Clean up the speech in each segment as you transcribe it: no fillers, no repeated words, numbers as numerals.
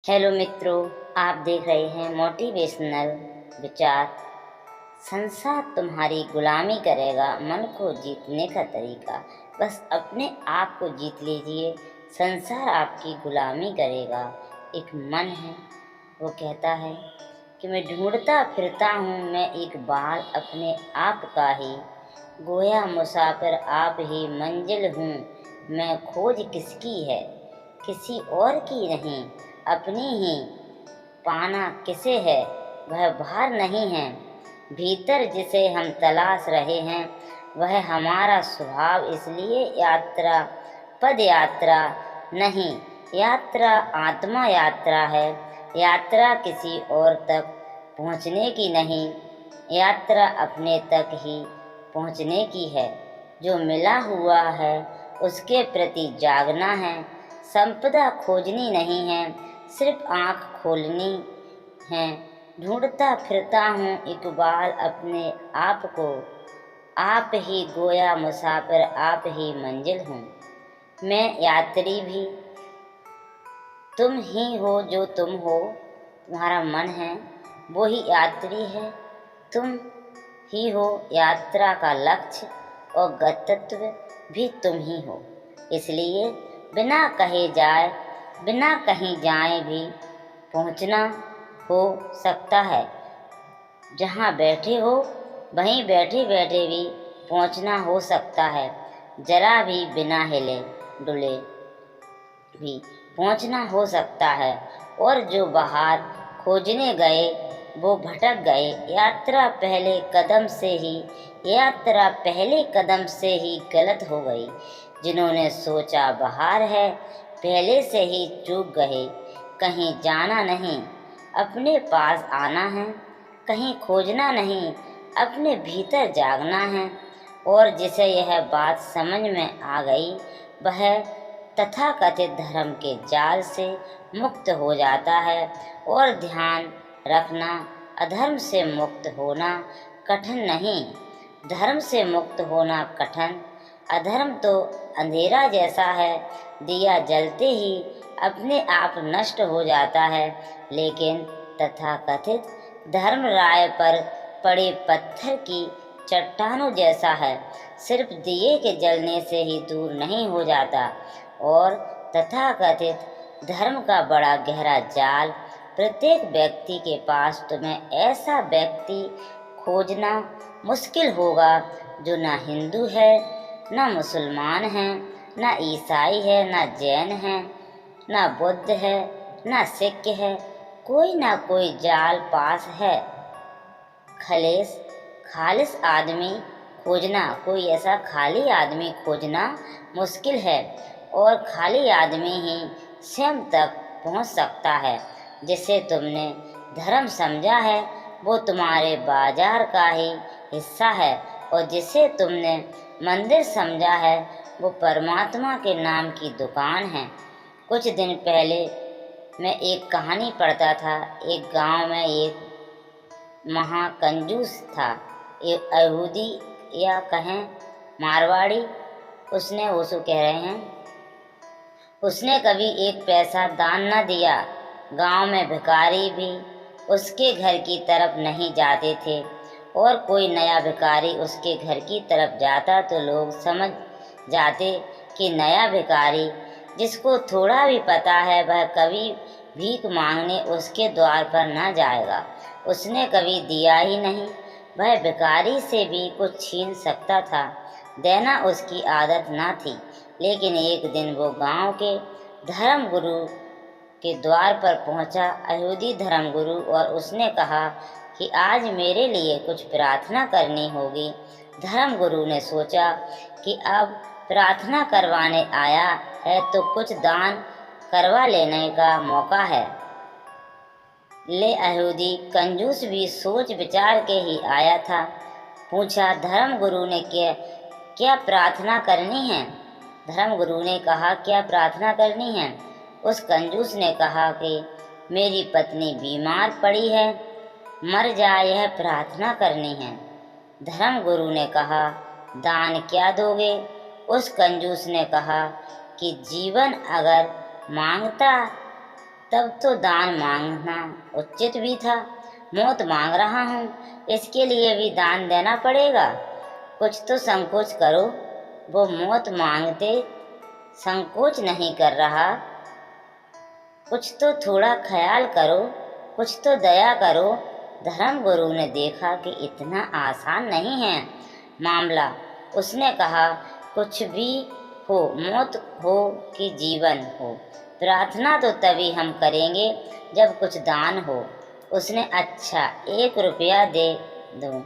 Hello मित्रों, आप देख रहे हैं मोटिवेशनल विचार। संसार तुम्हारी गुलामी करेगा, मन को जीतने का तरीका। बस अपने आप को जीत लीजिए, संसार आपकी गुलामी करेगा। एक मन है, वो कहता है कि मैं ढूंढता फिरता हूँ, मैं एक बाल अपने आप का ही। गोया मुसाफिर आप ही मंजिल हूँ, मैं खोज किसकी है, किसी और की नहीं, अपनी ही। पाना किसे है, वह बाहर नहीं है, भीतर जिसे हम तलाश रहे हैं वह हमारा स्वभाव। इसलिए यात्रा पद यात्रा नहीं, यात्रा आत्मा यात्रा है। यात्रा किसी और तक पहुँचने की नहीं, यात्रा अपने तक ही पहुँचने की है। जो मिला हुआ है उसके प्रति जागना है, संपदा खोजनी नहीं है, सिर्फ आँख खोलनी है। ढूंढता फिरता हूँ इकबाल अपने आप को, आप ही गोया मुसाफिर आप ही मंजिल हूँ। मैं यात्री भी, तुम ही हो जो तुम हो। तुम्हारा मन है वो ही यात्री है, तुम ही हो यात्रा का लक्ष्य, और गंतव्य भी तुम ही हो। इसलिए बिना कहे जाए, बिना कहीं जाए भी पहुंचना हो सकता है। जहाँ बैठे हो वहीं बैठे बैठे भी पहुंचना हो सकता है। जरा भी बिना हिले डुले भी पहुंचना हो सकता है। और जो बाहर खोजने गए वो भटक गए। यात्रा पहले कदम से ही गलत हो गई। जिन्होंने सोचा बाहर है पहले से ही चूक गए। कहीं जाना नहीं, अपने पास आना है, कहीं खोजना नहीं, अपने भीतर जागना है। और जिसे यह बात समझ में आ गई वह तथाकथित धर्म के जाल से मुक्त हो जाता है। और ध्यान रखना, अधर्म से मुक्त होना कठिन नहीं, धर्म से मुक्त होना कठिन। अधर्म तो अंधेरा जैसा है, दिया जलते ही अपने आप नष्ट हो जाता है। लेकिन तथाकथित धर्म राय पर पड़े पत्थर की चट्टानों जैसा है, सिर्फ दिए के जलने से ही दूर नहीं हो जाता। और तथाकथित धर्म का बड़ा गहरा जाल प्रत्येक व्यक्ति के पास। तुम्हें ऐसा व्यक्ति खोजना मुश्किल होगा जो ना हिंदू है, ना मुसलमान है, ना ईसाई है, ना जैन है, ना बुद्ध है, ना सिख है। कोई ना कोई जाल पास है। खालिस आदमी खोजना, कोई ऐसा खाली आदमी खोजना मुश्किल है। और खाली आदमी ही स्वयं तक पहुंच सकता है। जिसे तुमने धर्म समझा है वो तुम्हारे बाजार का ही हिस्सा है, और जिसे तुमने मंदिर समझा है वो परमात्मा के नाम की दुकान है। कुछ दिन पहले मैं एक कहानी पढ़ता था। एक गांव में एक महाकंजूस था, एक यहूदी या कहें मारवाड़ी। उसको कह रहे हैं, उसने कभी एक पैसा दान न दिया। गांव में भिखारी भी उसके घर की तरफ नहीं जाते थे, और कोई नया भिखारी उसके घर की तरफ जाता तो लोग समझ जाते कि नया भिखारी, जिसको थोड़ा भी पता है, वह कभी भीख मांगने उसके द्वार पर न जाएगा। उसने कभी दिया ही नहीं। वह भिखारी से भी कुछ छीन सकता था, देना उसकी आदत न थी। लेकिन एक दिन वो गांव के धर्मगुरु के द्वार पर पहुंचा, यहूदी धर्मगुरु, और उसने कहा कि आज मेरे लिए कुछ प्रार्थना करनी होगी। धर्मगुरु ने सोचा कि अब प्रार्थना करवाने आया है तो कुछ दान करवा लेने का मौका है। ले यहूदी कंजूस भी सोच विचार के ही आया था। पूछा, धर्मगुरु ने क्या प्रार्थना करनी है? धर्मगुरु ने कहा, क्या प्रार्थना करनी है? उस कंजूस ने कहा कि मेरी पत्नी बीमार पड़ी है, मर जाए, यह प्रार्थना करनी है। धर्मगुरु ने कहा, दान क्या दोगे? उस कंजूस ने कहा कि जीवन अगर मांगता तब तो दान मांगना उचित भी था। मौत मांग रहा हूँ, इसके लिए भी दान देना पड़ेगा। कुछ तो संकोच करो। वो मौत मांगते संकोच नहीं कर रहा। कुछ तो थोड़ा ख्याल करो, कुछ तो दया करो। धर्मगुरु ने देखा कि इतना आसान नहीं है मामला। उसने कहा, कुछ भी हो, मौत हो कि जीवन हो, प्रार्थना तो तभी हम करेंगे जब कुछ दान हो। उसने अच्छा 1 रुपया दे दूं।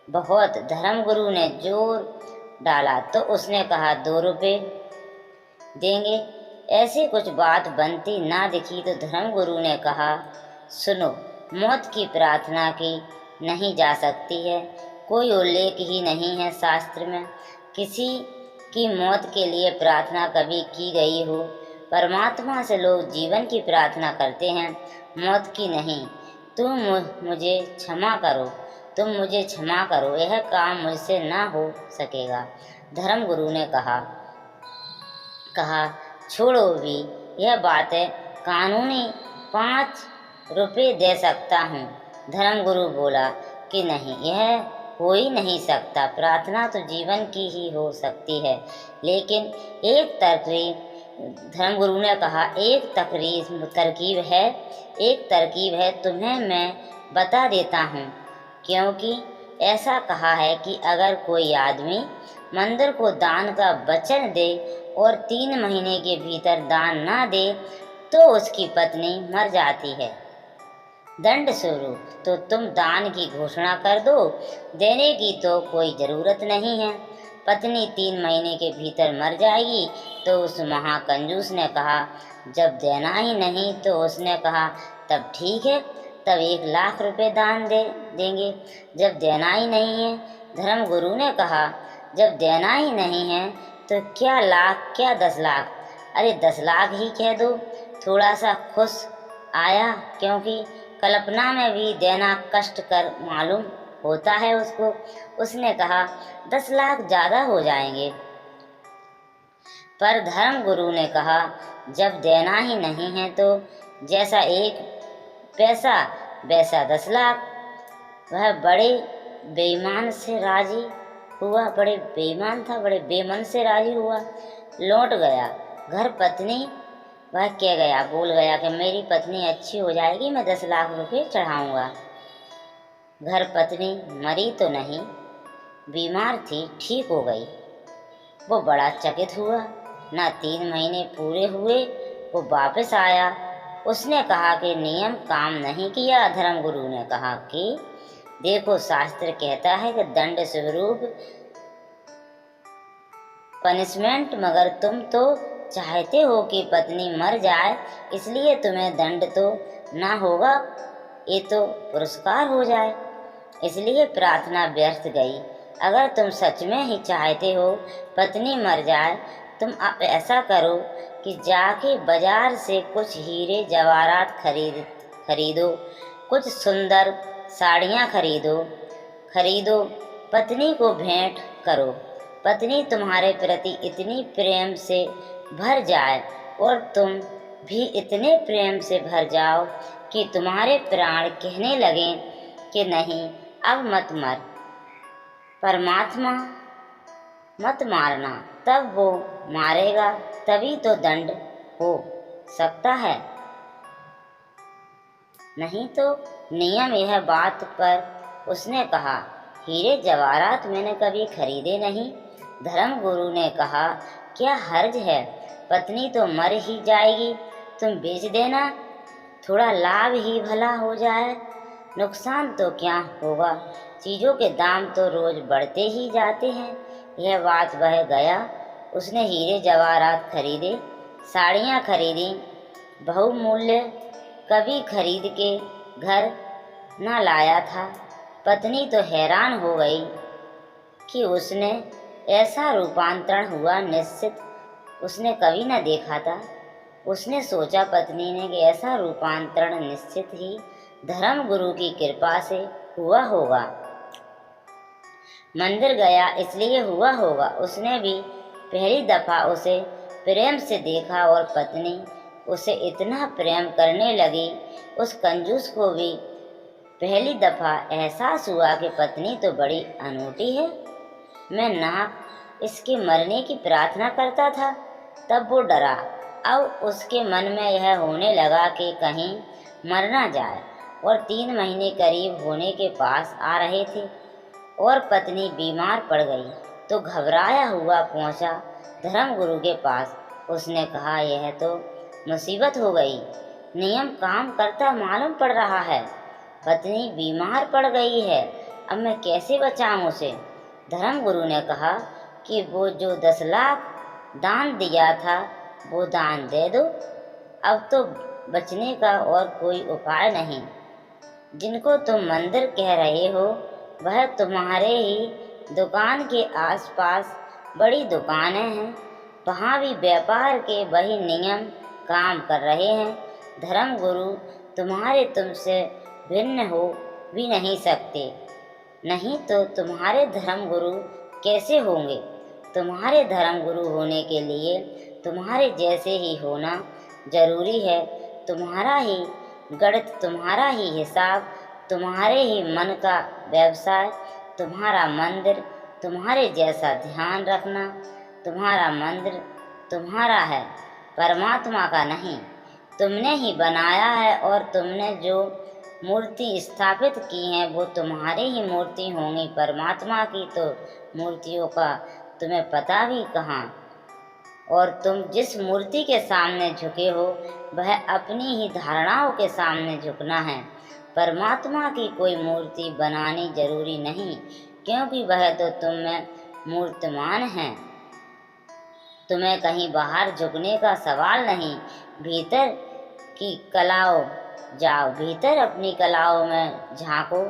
बहुत। धर्मगुरु ने जोर डाला तो उसने कहा, 2 रुपये देंगे। ऐसी कुछ बात बनती ना दिखी तो धर्मगुरु ने कहा, सुनो, मौत की प्रार्थना की नहीं जा सकती है। कोई उल्लेख ही नहीं है शास्त्र में किसी की मौत के लिए प्रार्थना कभी की गई हो। परमात्मा से लोग जीवन की प्रार्थना करते हैं, मौत की नहीं। मुझे क्षमा करो, तुम मुझे क्षमा करो, यह काम मुझसे ना हो सकेगा। धर्मगुरु ने कहा, छोड़ो भी, यह बात है, कानूनी 5 रुपये दे सकता हूँ। धर्मगुरु बोला कि नहीं, यह हो ही नहीं सकता। प्रार्थना तो जीवन की ही हो सकती है, लेकिन एक तरकीब। धर्मगुरु ने कहा, एक तरकीब है, तुम्हें मैं बता देता हूँ। क्योंकि ऐसा कहा है कि अगर कोई आदमी मंदिर को दान का वचन दे और 3 महीने के भीतर दान ना दे तो उसकी पत्नी मर जाती है। दंड स्वरूप तो तुम दान की घोषणा कर दो, देने की तो कोई जरूरत नहीं है। पत्नी 3 महीने के भीतर मर जाएगी तो उस महाकंजूस ने कहा, जब देना ही नहीं तो उसने कहा, तब ठीक है, तब 1 लाख रुपए दान देंगे। जब देना ही नहीं है, धर्मगुरु ने कहा, जब देना ही नहीं है तो क्या लाख, क्या 10 लाख? अरे 10 लाख ही कह दो। थोड़ा सा खुश आया, क्योंकि कल्पना में भी देना कष्टकर मालूम होता है उसको। उसने कहा, 10 लाख ज़्यादा हो जाएंगे। पर धर्मगुरु ने कहा, जब देना ही नहीं है तो जैसा 1 पैसा वैसा 10 लाख। वह बड़े बेईमान से राजी हुआ, बड़े बेईमान था, बड़े बेमन से राजी हुआ। लौट गया घर। पत्नी वह कह गया, बोल गया कि मेरी पत्नी अच्छी हो जाएगी, मैं 10 लाख रुपए चढ़ाऊँगा। घर पत्नी मरी तो नहीं, बीमार थी, ठीक हो गई। वो बड़ा चकित हुआ। ना 3 महीने पूरे हुए वो वापस आया। उसने कहा कि नियम काम नहीं किया। धर्मगुरु ने कहा कि देखो, शास्त्र कहता है कि दंड स्वरूप पनिशमेंट, मगर तुम तो चाहते हो कि पत्नी मर जाए, इसलिए तुम्हें दंड तो ना होगा, ये तो पुरस्कार हो जाए, इसलिए प्रार्थना व्यर्थ गई। अगर तुम सच में ही चाहते हो पत्नी मर जाए, तुम अब ऐसा करो कि जाके बाजार से कुछ हीरे जवाहरात खरीदो, कुछ सुंदर साड़ियाँ खरीदो, पत्नी को भेंट करो। पत्नी तुम्हारे प्रति इतनी प्रेम से भर जाए और तुम भी इतने प्रेम से भर जाओ कि तुम्हारे प्राण कहने लगें कि नहीं, अब मत मर, परमात्मा मत मारना। तब वो मारेगा, तभी तो दंड हो सकता है, नहीं तो नियम यह बात। पर उसने कहा, हीरे जवाहरात मैंने कभी खरीदे नहीं। धर्मगुरु ने कहा, क्या हर्ज है, पत्नी तो मर ही जाएगी, तुम बेच देना, थोड़ा लाभ ही भला हो जाए, नुकसान तो क्या होगा, चीज़ों के दाम तो रोज बढ़ते ही जाते हैं। यह बात बह गया। उसने हीरे जवाहरात खरीदे, साड़ियाँ खरीदी, बहुमूल्य, कभी खरीद के घर न लाया था। पत्नी तो हैरान हो गई कि उसने ऐसा रूपांतरण हुआ, निश्चित उसने कभी न देखा था। उसने सोचा पत्नी ने कि ऐसा रूपांतरण निश्चित ही धर्मगुरु की कृपा से हुआ होगा, मंदिर गया इसलिए हुआ होगा। उसने भी पहली दफा उसे प्रेम से देखा और पत्नी उसे इतना प्रेम करने लगी, उस कंजूस को भी पहली दफ़ा एहसास हुआ कि पत्नी तो बड़ी अनूठी है। मैं नाक इसके मरने की प्रार्थना करता था, तब वो डरा। अब उसके मन में यह होने लगा कि कहीं मर ना जाए, और 3 महीने करीब होने के पास आ रहे थे और पत्नी बीमार पड़ गई तो घबराया हुआ पहुंचा धर्मगुरु के पास। उसने कहा, यह तो मुसीबत हो गई, नियम काम करता मालूम पड़ रहा है, पत्नी बीमार पड़ गई है, अब मैं कैसे बचाऊं उसे। धर्मगुरु ने कहा कि वो जो 10 लाख दान दिया था वो दान दे दो, अब तो बचने का और कोई उपाय नहीं। जिनको तुम मंदिर कह रहे हो वह तुम्हारे ही दुकान के आसपास बड़ी दुकानें हैं, वहाँ भी व्यापार के वही नियम काम कर रहे हैं। धर्मगुरु तुम्हारे तुमसे भिन्न हो भी नहीं सकते, नहीं तो तुम्हारे धर्मगुरु कैसे होंगे। तुम्हारे धर्मगुरु होने के लिए तुम्हारे जैसे ही होना जरूरी है। तुम्हारा ही गणित, तुम्हारा ही हिसाब, तुम्हारे ही मन का व्यवसाय, तुम्हारा मंदिर, तुम्हारे जैसा ध्यान रखना। तुम्हारा मंदिर तुम्हारा है, परमात्मा का नहीं। तुमने ही बनाया है और तुमने जो मूर्ति स्थापित की हैं वो तुम्हारी ही मूर्ति होंगी, परमात्मा की तो मूर्तियों का तुम्हें पता भी कहाँ। और तुम जिस मूर्ति के सामने झुके हो वह अपनी ही धारणाओं के सामने झुकना है। परमात्मा की कोई मूर्ति बनानी जरूरी नहीं, क्योंकि वह तो तुम में मूर्तमान है। तुम्हें कहीं बाहर झुकने का सवाल नहीं, भीतर की कलाओं जाओ, भीतर अपनी कलाओं में झांको।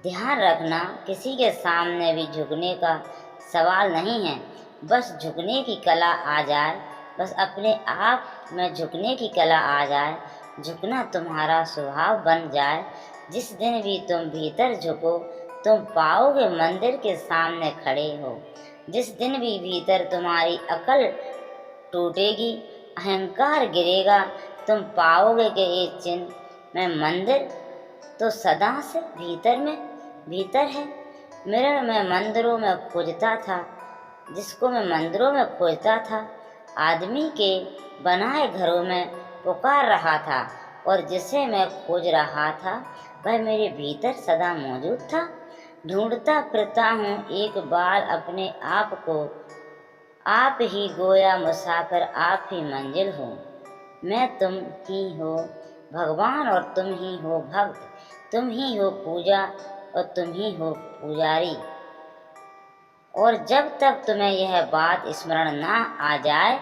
ध्यान रखना, किसी के सामने भी झुकने का सवाल नहीं है, बस झुकने की कला आ जाए, बस अपने आप में झुकने की कला आ जाए, झुकना तुम्हारा स्वभाव बन जाए। जिस दिन भी तुम भीतर झुको तुम पाओगे मंदिर के सामने खड़े हो। जिस दिन भी भीतर तुम्हारी अकल टूटेगी, अहंकार गिरेगा, तुम पाओगे कि ये चिन्ह में मंदिर तो सदा से भीतर है। मिरण में मंदिरों में खोजता था, जिसको मैं मंदिरों में खोजता था, आदमी के बनाए घरों में पुकार रहा था, और जिसे मैं खोज रहा था वह मेरे भीतर सदा मौजूद था। ढूंढता फिरता हूँ एक बार अपने आप को, आप ही गोया मुसाफिर, आप ही मंजिल हो। मैं तुम ही हो भगवान और तुम ही हो भक्त, तुम ही हो पूजा और तुम ही हो पुजारी। और जब तक तुम्हें यह बात स्मरण ना आ जाए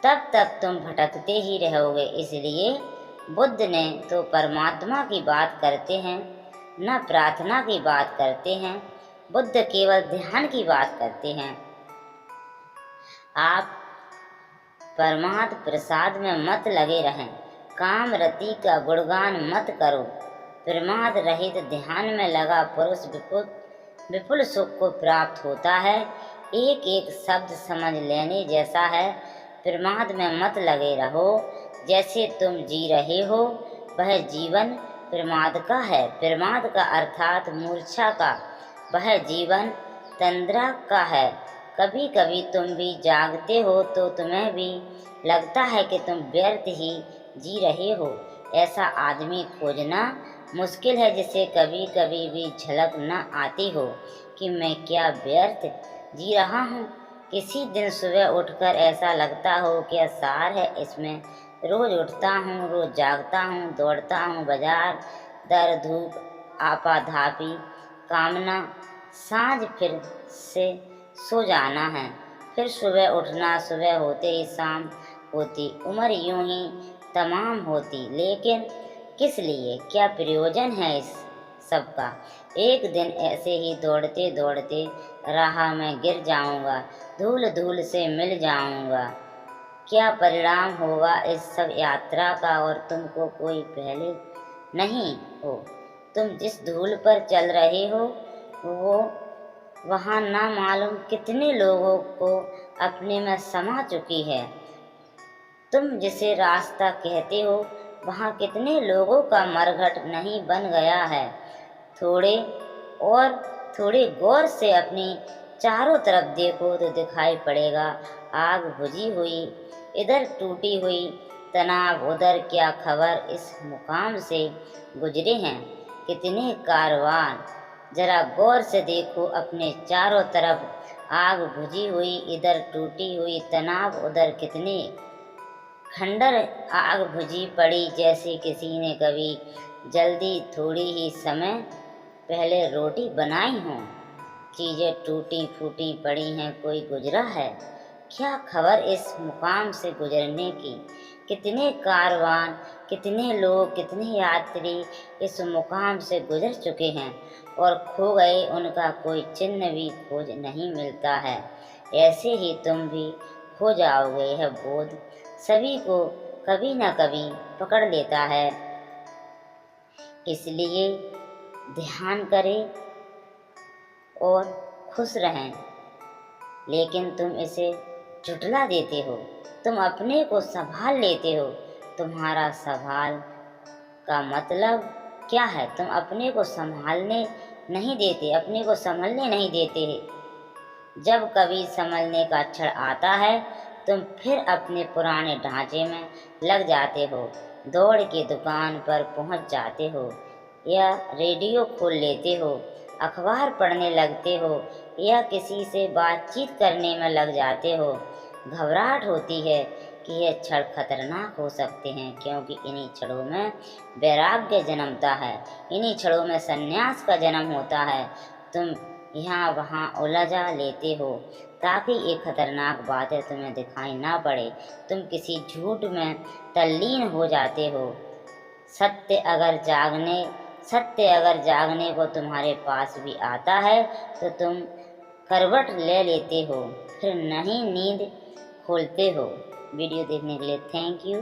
तब तक तुम भटकते ही रहोगे। इसलिए बुद्ध ने तो परमात्मा की बात करते हैं, न प्रार्थना की बात करते हैं। बुद्ध केवल ध्यान की बात करते हैं। आप परमात्म प्रसाद में मत लगे रहें, काम रति का गुणगान मत करो। प्रमाद रहित ध्यान में लगा पुरुष विपुल सुख को प्राप्त होता है। एक एक शब्द समझ लेने जैसा है। प्रमाद में मत लगे रहो। जैसे तुम जी रहे हो वह जीवन प्रमाद का है। प्रमाद का अर्थात मूर्छा का, वह जीवन तंद्रा का है। कभी कभी तुम भी जागते हो तो तुम्हें भी लगता है कि तुम व्यर्थ ही जी रहे हो। ऐसा आदमी खोजना मुश्किल है जिसे कभी कभी भी झलक न आती हो कि मैं क्या व्यर्थ जी रहा हूँ। किसी दिन सुबह उठकर ऐसा लगता हो क्या सार है इसमें। रोज उठता हूँ, रोज जागता हूँ, दौड़ता हूँ बाजार, दर धूप आपाधापी कामना, साँझ फिर से सो जाना है, फिर सुबह उठना, सुबह होते ही शाम होती, उम्र यूं ही तमाम होती। लेकिन किस लिए, क्या प्रयोजन है इस सब का। एक दिन ऐसे ही दौड़ते दौड़ते राह में गिर जाऊंगा, धूल धूल से मिल जाऊंगा। क्या परिणाम होगा इस सब यात्रा का, और तुमको कोई पहले नहीं हो। तुम जिस धूल पर चल रहे हो वो वहाँ ना मालूम कितने लोगों को अपने में समा चुकी है। तुम जिसे रास्ता कहते हो वहाँ कितने लोगों का मरघट नहीं बन गया है। थोड़े और थोड़े गौर से अपनी चारों तरफ देखो तो दिखाई पड़ेगा आग बुझी हुई, इधर टूटी हुई तनाव, उधर क्या खबर। इस मुकाम से गुजरे हैं कितने कारवान, जरा गौर से देखो अपने चारों तरफ, आग बुझी हुई, इधर टूटी हुई तनाव, उधर कितने खंडर। आग बुझी पड़ी जैसे किसी ने कभी जल्दी थोड़ी ही समय पहले रोटी बनाई हो। चीज़ें टूटी फूटी पड़ी हैं, कोई गुजरा है क्या खबर इस मुकाम से गुजरने की। कितने कारवान, कितने लोग, कितने यात्री इस मुकाम से गुजर चुके हैं और खो गए, उनका कोई चिन्ह भी खोज नहीं मिलता है। ऐसे ही तुम भी खो जाओगे। यह बोध सभी को कभी न कभी पकड़ लेता है, इसलिए ध्यान करें और खुश रहें। लेकिन तुम इसे झुठला देते हो, तुम अपने को संभाल लेते हो। तुम्हारा संभाल का मतलब क्या है? तुम अपने को संभालने नहीं देते, अपने को संभलने नहीं देते। जब कभी संभलने का क्षण आता है तुम फिर अपने पुराने ढांचे में लग जाते हो, दौड़ के दुकान पर पहुंच जाते हो या रेडियो खोल लेते हो, अखबार पढ़ने लगते हो या किसी से बातचीत करने में लग जाते हो। घबराहट होती है कि ये क्षण खतरनाक हो सकते हैं, क्योंकि इन्हीं क्षणों में वैराग्य जन्मता है, इन्हीं क्षणों में संन्यास का जन्म होता है। तुम यहाँ वहाँ उलझा लेते हो ताकि ये खतरनाक बातें तुम्हें दिखाई ना पड़े। तुम किसी झूठ में तल्लीन हो जाते हो। सत्य अगर जागने को तुम्हारे पास भी आता है तो तुम करवट ले लेते हो, फिर नहीं नींद खोलते हो। वीडियो देखने के लिए थैंक यू।